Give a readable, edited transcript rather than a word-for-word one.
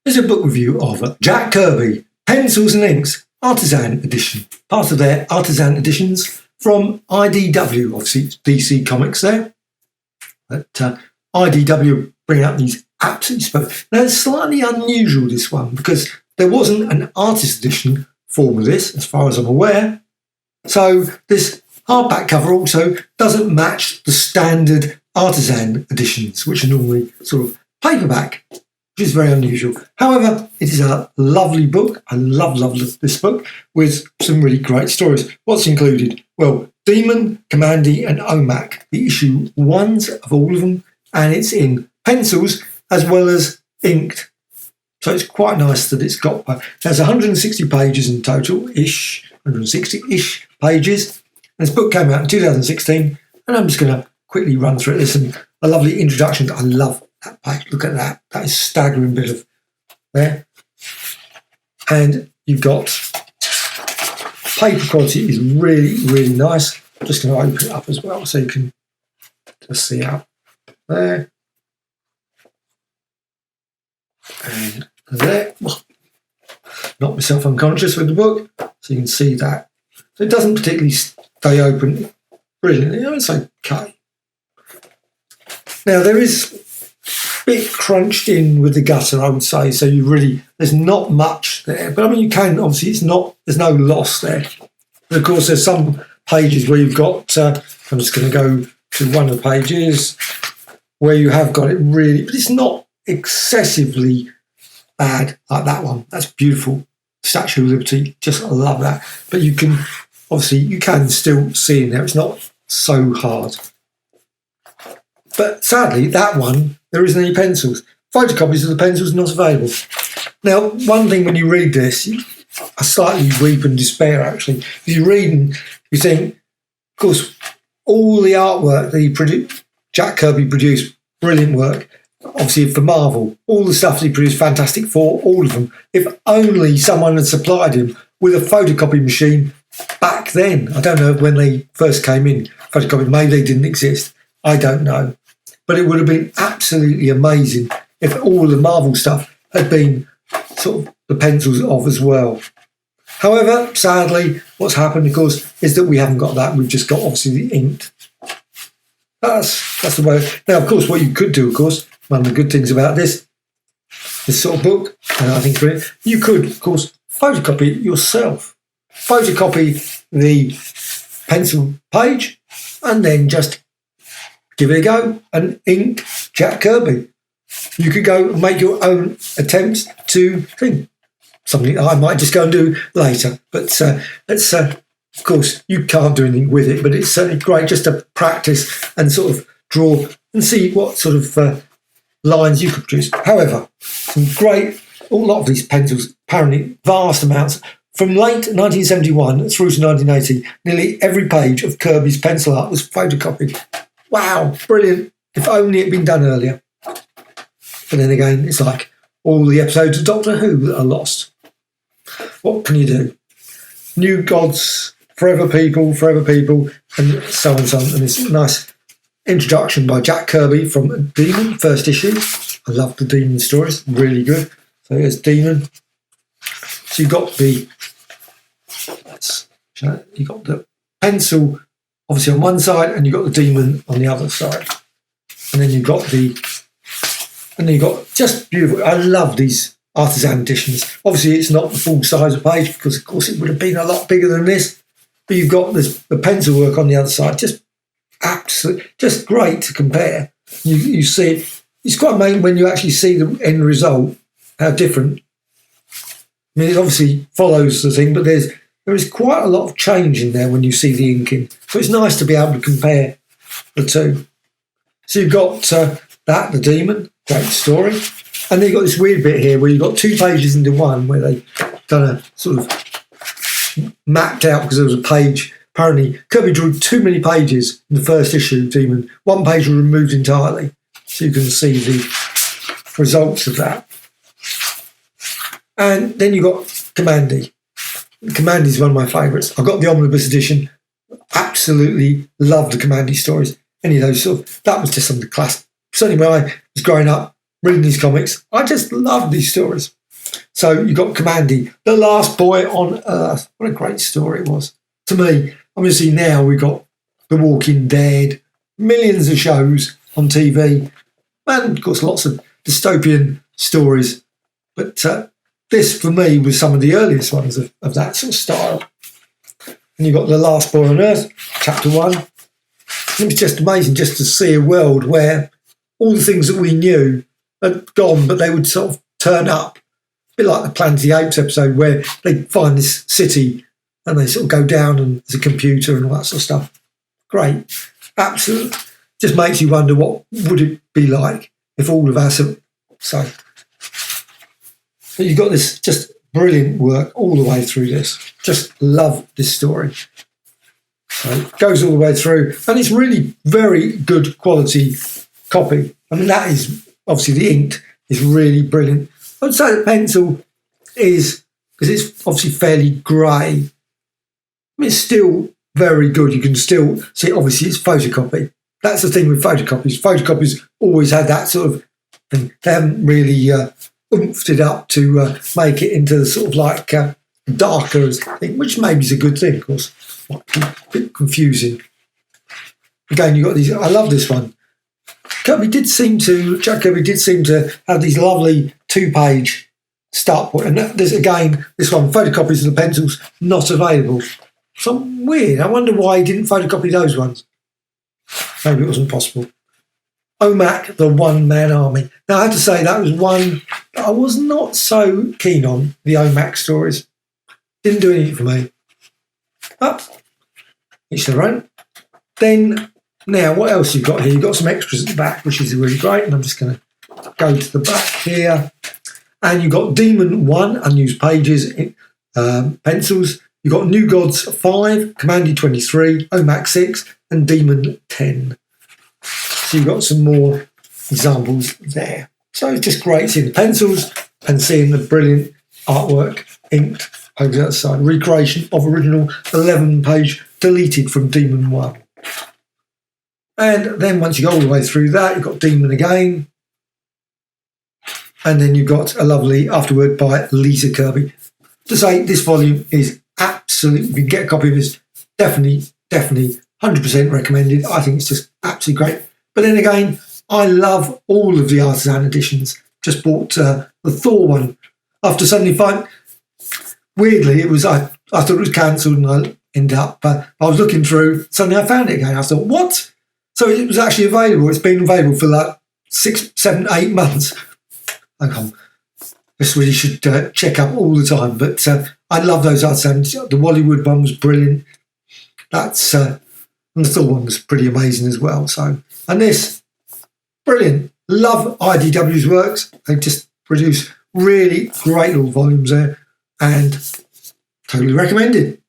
is a book review of Jack Kirby Pencils and Inks Artisan Edition, part of their Artisan Editions from IDW, obviously it's DC Comics there. But IDW bring out these absolutely spoken. Now it's slightly unusual, this one, because there wasn't an artist edition form of this, as far as I'm aware. So this hardback cover also doesn't match the standard artisan editions, which are normally sort of paperback, which is very unusual. However, it is a lovely book. I love this book with some really great stories. What's included? Well, Demon, Kamandi and Omac, the issue ones of all of them, and it's in pencils as well as inked. So it's quite nice that it's got, there's 160 pages in total-ish, 160-ish pages. And this book came out in 2016, and I'm just going to quickly run through it. There's a lovely introduction. I love that page. Look at that. That is a staggering bit of there. And you've got paper quality is really, really nice. I'm just going to open it up as well so you can just see out there. And there. Knocked myself unconscious with the book, so you can see that. So it doesn't particularly stay open brilliantly. It's okay. Now there is a bit crunched in with the gutter, I would say. So there's not much there. But I mean, you can obviously there's no loss there. But of course, there's some pages where you've got. I'm just going to go to one of the pages where you have got it really, but it's not excessively bad like that one. That's beautiful. Statue of Liberty, just love that. But you can still see in there. It's not so hard. But sadly, that one, there isn't any pencils. Photocopies of the pencils are not available. Now, one thing when you read this, I slightly weep and despair, actually. You read and you think, of course, all the artwork that Jack Kirby produced, brilliant work. Obviously for Marvel, all the stuff he produced, fantastic for all of them. If only someone had supplied him with a photocopy machine back then. I don't know when they first came in. Photocopy, maybe they didn't exist. I don't know. But it would have been absolutely amazing if all the Marvel stuff had been sort of the pencils of as well. However, sadly, what's happened, of course, is that we haven't got that. We've just got, obviously, the inked. That's the way. Now, of course, what you could do, of course, one of the good things about this sort of book, and I think you could, of course, photocopy it yourself. Photocopy the pencil page and then just give it a go and ink Jack Kirby. You could go and make your own attempts to think. Something I might just go and do later. But of course, you can't do anything with it, but it's certainly great just to practice and sort of draw and see what sort of lines you could produce. However, a lot of these pencils, apparently vast amounts, from late 1971 through to 1980, nearly every page of Kirby's pencil art was photocopied. Wow, brilliant. If only it had been done earlier. But then again, it's like all the episodes of Doctor Who that are lost. What can you do? New gods, forever people, and so on and so on. And it's nice introduction by Jack Kirby from Demon, first issue. I love the Demon stories, really good. So here's Demon. So you've got the pencil obviously on one side, and you've got the Demon on the other side. And then you've got just beautiful. I love these artisan editions. Obviously, it's not the full size of page because, of course, it would have been a lot bigger than this. But you've got the pencil work on the other side, just great to compare. You see it. It's quite amazing when you actually see the end result, how different. I mean, it obviously follows the thing, but there is quite a lot of change in there when you see the inking. So it's nice to be able to compare the two. So you've got the Demon, great story. And then you've got this weird bit here where you've got two pages into one where they've done a sort of mapped out because there was a page. Apparently, Kirby drew too many pages in the first issue, Demon. One page was removed entirely. So you can see the results of that. And then you've got Kamandi. Kamandi is one of my favourites. I've got the omnibus edition. Absolutely love the Kamandi stories. Any of those that was just some of the classic. Certainly when I was growing up, reading these comics. I just love these stories. So you've got Kamandi, the last boy on Earth. What a great story it was. To me, obviously now we've got The Walking Dead, millions of shows on TV, and of course lots of dystopian stories. But this, for me, was some of the earliest ones of that sort of style. And you've got The Last Boy on Earth, Chapter 1. It was just amazing just to see a world where all the things that we knew had gone, but they would sort of turn up. A bit like the Planet of the Apes episode where they find this city and they sort of go down and there's a computer and all that sort of stuff. Great. Absolutely. Just makes you wonder what would it be like if all of us... So you've got this just brilliant work all the way through this. Just love this story. So it goes all the way through, and it's really very good quality copy. I mean, that is obviously the ink is really brilliant. I'd say the pencil is, because it's obviously fairly grey, I mean, it's still very good. You can still see, obviously, it's photocopy. That's the thing with photocopies. Photocopies always had that sort of thing. They haven't really oomphed it up to make it into the sort of like darker thing, which maybe is a good thing, of course. A bit confusing. Again, you've got these. I love this one. Jack Kirby did seem to have these lovely 2-page start point. And there's, again, this one, photocopies of the pencils not available. So weird. I wonder why he didn't photocopy those ones. Maybe it wasn't possible. Omac, the one-man army. Now, I have to say that was one that I was not so keen on, the Omac stories. Didn't do anything for me. But each their own. Then, now, what else you've got here? You've got some extras at the back, which is really great. And I'm just going to go to the back here. And you've got Demon 1, unused pages, pencils. You've got New Gods 5, Kamandi 23, Omac 6, and Demon 10. So you've got some more examples there. So it's just great seeing the pencils and seeing the brilliant artwork inked over the other side. Recreation of original 11-page deleted from Demon 1. And then once you go all the way through that, you've got Demon again. And then you've got a lovely afterword by Lisa Kirby. To say this volume is absolutely, if you can get a copy of this, definitely 100% recommended. I think it's just absolutely great. But then again, I love all of the Artisan editions. Just bought the Thor one after suddenly finding. Weirdly, it was I thought it was cancelled and I ended up. I was looking through. Suddenly, I found it again. I thought, what? So it was actually available. It's been available for like 6, 7, 8 months. This really should check up all the time. But I love those Artisans. The Wallywood one was brilliant. That's and the Thor one was pretty amazing as well. So, and this, brilliant. Love IDW's works. They just produce really great little volumes there, and totally recommended.